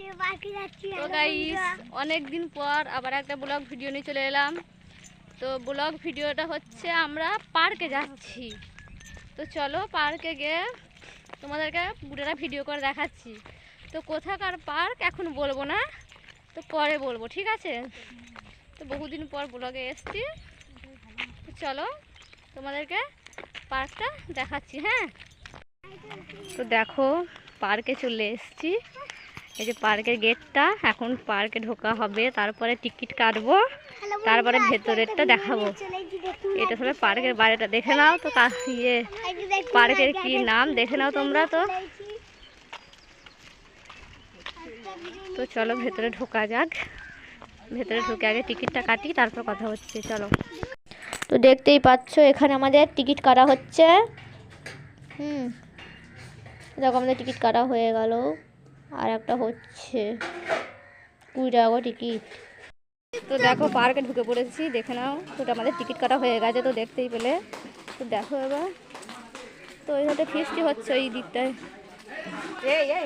তো গাইস অনেক দিন পর আবার একটা ব্লগ ভিডিও নিয়ে চলে এলাম। তো ব্লগ ভিডিওটা হচ্ছে আমরা পার্কে যাচ্ছি। তো চলো পার্কে গিয়ে তোমাদেরকে পুরোটা ভিডিও করে দেখাচ্ছি। তো কোথাকার পার্ক এখন বলবো না, তো পরে বলবো, ঠিক আছে? তো বহুদিন পর ব্লগে এসছি, তো চলো তোমাদেরকে পার্কটা দেখাচ্ছি। হ্যাঁ, তো দেখো পার্কে চলে এসছি। এই যে পার্কের গেটটা, এখন পার্কে ঢোকা হবে, তারপরে টিকিট কাটবো, তারপরে ভেতরেরটা দেখাবো। এটা সবাই পার্কের বাইরেটা দেখে নাও। তো পার্কের কি নাম দেখে নাও তোমরা। তো চলো ভেতরে ঢোকা যাক। ভেতরে ঢুকে আগে টিকিটটা কাটি, তারপর কথা হচ্ছে। চলো। তো দেখতেই পাচ্ছ এখানে আমাদের টিকিট কাটা হচ্ছে। দেখো আমাদের টিকিট কাটা হয়ে গেল, আর একটা হচ্ছে 20 টাকা টিকিট। তো দেখো পার্কে ঢুকে পড়েছি, দেখে নাও। তো আমাদের টিকিট কাটা হয়ে গেছে, তো দেখতেই পেলে। তো দেখো এবার, তো ওই হাতে ফিস্টি হচ্ছে এই দিকটায়। এই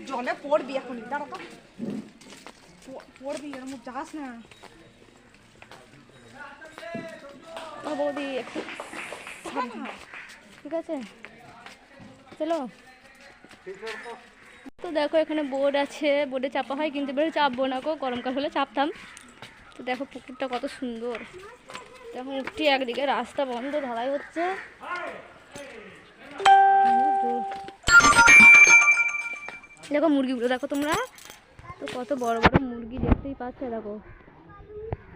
জলে পড়বি এখন, দাঁড়া তো পড়বি, এর মধ্যে যাস না। বৌদি একটু ঠিক আছে, চলো। তো দেখো এখানে বোর্ড আছে, বোর্ডে চাপা হয়, কিন্তু বেরো চাপবো না, গরমকাল হলে চাপতাম। তো দেখো পুকুরটা কত সুন্দর। দেখো উঠছি, একদিকে রাস্তা বন্ধ, ঢালাই হচ্ছে। দেখো মুরগিগুলো দেখো তোমরা, তো কত বড় বড় মুরগি দেখতেই পাচ্ছ। দেখো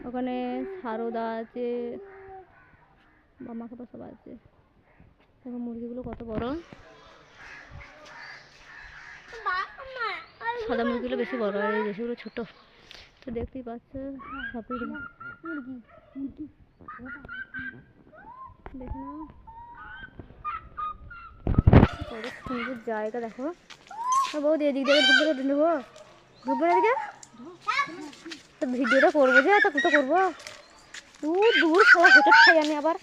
ওখানে সারদা আছে, মামা খাবার সব আছে। দেখো মুরগিগুলো কত বড়। সাদা মুরগিগুলো বেশি বড়, আর এই দেশগুলো ছোট। তো দেখতেই পাচ্ছ সব মুরগি দেখো না, কত সুন্দর জায়গা। দেখো বৌদি এদিক দিয়ে ঢুকবো, ঢুকবো না এদিকে। তো ভিডিওটা করবো যে, তা কোথাও করবো, দূর খাওয়া হোটেল খাই আমি আবার।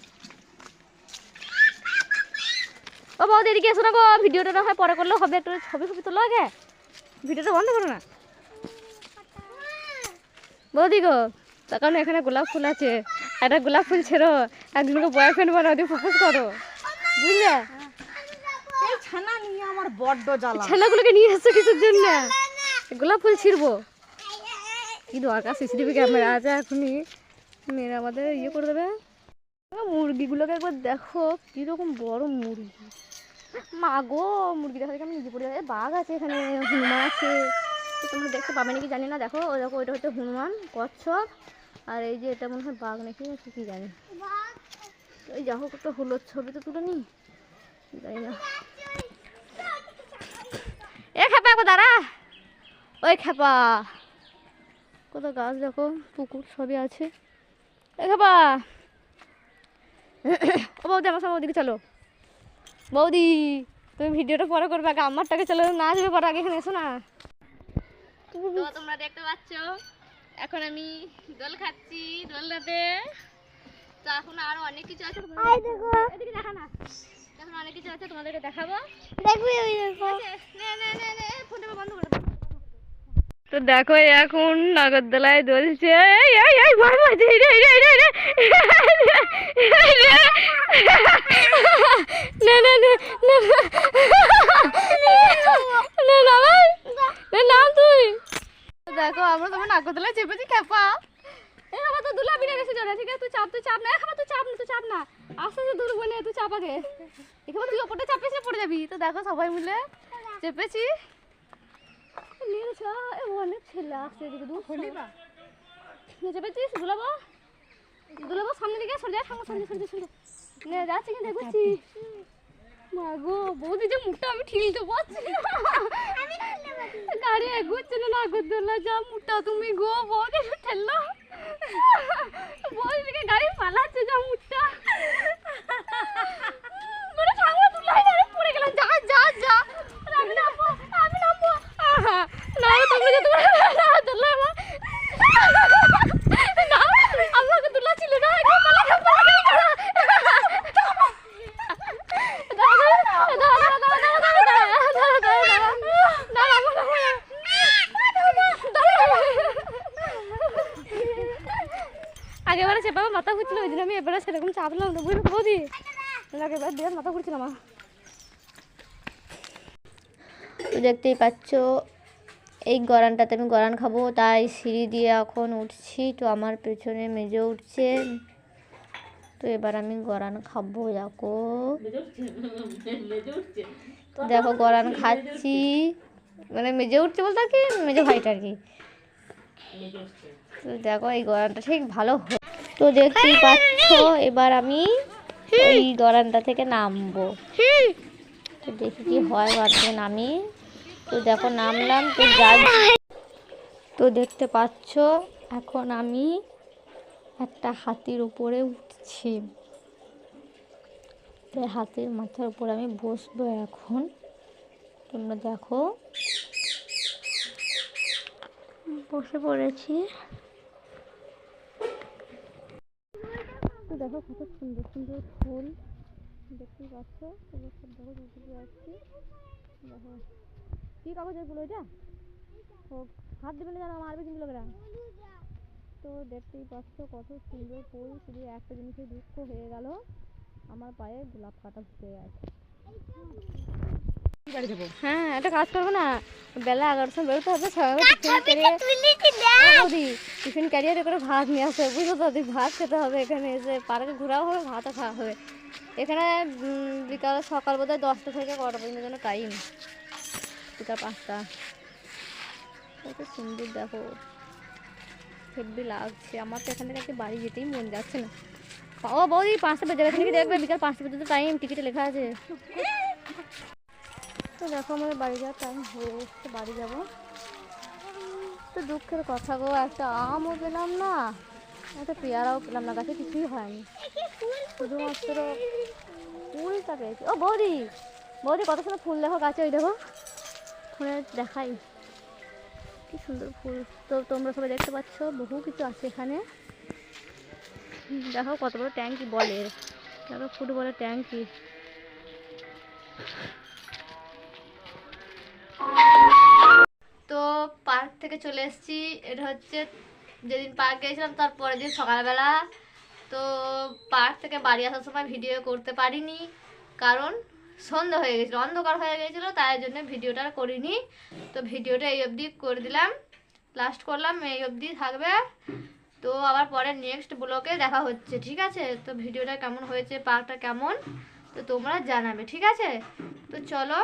ও বৌদি এদিকে এসো না গো, ভিডিওটা না হয় পরে করলেও হবে, একটু ছবি তোলো আগে, ভিডিওটা বন্ধ করো না বৌদি গো। তার কারণ এখানে গোলাপ ফুল আছে, একটা গোলাপ ফুল ছেড়ো, একজনকে বয়ফ্রেন্ড বানাও দিয়ে প্রপোজ করো, বুঝলে? ছানা নিয়ে আমার বড্ড জ্বালা। ছানাগুলোকে নিয়ে এসছো কিছুর জন্য? গোলাপ ফুল ছিড়বো, কি দরকার? সিসিটিভি ক্যামেরা আছে, এখনই মেয়েরা আমাদের ইয়ে করে দেবে। মুরগিগুলোকে একবার দেখো কিরকম বড় মুরগি। মা গো, মুরগি দেখা দেখে আমি নিজে পড়ে যাই। বাঘ আছে এখানে, হনুমান আছে, তো তোমরা দেখতে পাবে নাকি জানি না। দেখো ওই দেখো, ওইটা হচ্ছে হনুমান, কচ্ছপ, আর এই যে এটা মনে হয় বাঘ নাকি আছে কি জানি। ওই যা হোক একটা হলুদ ছবি তো তুলে নি, জানি না। এ খেপা গো দাঁড়া, ওই খেপা কত গাছ দেখো, পুকুর সবই আছে। এ খেপা, ও বৌদি আমার সঙ্গে ওদিকে চলো। বৌদি তুমি ভিডিওটা পরে করবে, আগে আমারটাকে চলো, না আসবে পরে, আগে এখানে এসো না। তো তোমরা দেখতে পাচ্ছ এখন আমি দোল খাচ্ছি দোলনাতে। তো এখন আরো অনেক কিছু আছে, এদিকে দেখা না, এখন অনেক কিছু আছে তোমাদেরকে দেখাবো। ফোনটা বন্ধ করে। তো দেখো এখন নাগরদোলায় দোলছে। দেখো আমরা তোমার নাগরদোলায় চেপেছি, খেপা এখানে তো দুলাবি না বেশি জোরে, ঠিক আছে? তুই চাপ না, এখানে তুই চাপ না, আস্তে আস্তে দূর বলে তুই চাপ আগে, এখানে তুই ওপরটা চাপিস, পড়ে যাবি। তো দেখো সবাই মিলে চেপেছি, অনেক ছেলে আসছে এদিকে, দূর চেপেছিস। দুলাবো সামনে দিকে সরে যায়, সরে যাচ্ছে কিন্তু দেখছি। মা গো বৌদি যে মুখটা আমি ঠিলতে পারছি, গাড়ি এগোচ্ছে না, নাগরদোলা যা মুখটা তুমি গো বৌদি ঠেললো, বৌদি দিকে গাড়ি পালাচ্ছে যা মুখটা। পড়ে গেলাম, যা আমি নামবো না, তুমি যে আমাকে তোলা ছিল না, গেছে, বাবা মাথা ঘুরছিল, ওই দিন আমি এবারে সেরকম চাপলাম না, বুঝলো বৌদি, এবার দিয়ে মাথা ঘুরছিল আমার। তো দেখতেই পাচ্ছ এই গরানটাতে আমি গরান খাবো, তাই সিঁড়ি দিয়ে এখন উঠছি। তো আমার পেছনে মেজে উঠছে, তো এবার আমি গরান খাবো। দেখো গরান খাচ্ছি, মানে মেজে উঠছে বলতে আর কি, মেজে ভাইটা আর কি। তো দেখো এই গরানটা ঠিক ভালো। তো দেখতেই পাচ্ছ এবার আমি ওই গরানটা থেকে নামবো। তো দেখি কি হয়, ঘর থেকে নামি। তো দেখো নামলাম। তো তো দেখতে পাচ্ছ এখন আমি একটা হাতির উপরে উঠছি। তো হাতির মাথার উপরে আমি বসবো এখন, তোমরা দেখো। বসে পড়েছি। তো দেখো কত সুন্দর সুন্দর ফুল দেখতেই পাচ্ছ। দেখো যাচ্ছি, দেখো কি কাগজের ফুল ওইটা, ও হাত দেবে না জানো, মারবে কিন্তু লোকেরা। তো দেখতেই পাচ্ছ কত সুন্দর ফুল। শুধু একটা জিনিসের দুঃখ হয়ে গেল, আমার পায়ে গোলাপ কাটা ঢুকে গেছে। হ্যাঁ একটা কাজ করবো না, বেলা 11টার সময় বেরোতে হবে, টিফিন ক্যারিয়ারে করে ভাত নিয়ে আসতে হবে, বুঝলো তো? ভাত খেতে হবে, এখানে এসে পার্কে ঘোরাও হবে, ভাতও খাওয়া হবে। এখানে বিকাল সকাল বোধহয় 10টা থেকে কটা পর্যন্ত যেন টাইম, বিকাল 5টা। কত সুন্দর দেখো, হেব্বি লাগছে। আমার তো এখান থেকে আজকে বাড়ি যেতেই মন যাচ্ছে না। ও বৌদি 5টা বেজে গেছে নাকি দেখবে, বিকাল 5টা পর্যন্ত টাইম, টিকিটে লেখা আছে। তো দেখো আমাদের বাড়ি যাওয়ার টাইম হয়ে এসছে, বাড়ি যাব। তো দুঃখের কথা গো, একটা আমও পেলাম না, একটা পেয়ারাও পেলাম না, গাছে কিছুই হয়নি, শুধুমাত্র ফুলটা পেয়েছি। ও বৌদি, বৌদি কত সুন্দর ফুল দেখো গাছে, ওই দেখো ফোনে দেখাই কি সুন্দর ফুল। তো তোমরা সবাই দেখতে পাচ্ছ বহু কিছু আছে এখানে। দেখো কত বড় ট্যাঙ্কি, বলের দেখো, ফুটবলের ট্যাঙ্কি। তো পার্ক থেকে চলে এসেছি। এটা হচ্ছে যেদিন পার্ক গিয়েছিলাম তার পরের দিন সকালবেলা। তো পার্ক থেকে বাড়ি আসার সময় ভিডিও করতে পারিনি, কারণ সন্ধ্যা হয়ে গেছিলো, অন্ধকার হয়ে গেছিলো, তাই জন্য ভিডিওটা আর করিনি। তো ভিডিওটা এই অবধি করে দিলাম, লাস্ট করলাম, এই অবধি থাকবে। তো আবার পরে নেক্সট ব্লগে দেখা হচ্ছে, ঠিক আছে? তো ভিডিওটা কেমন হয়েছে, পার্কটা কেমন, তো তোমরা জানাবে, ঠিক আছে? তো চলো।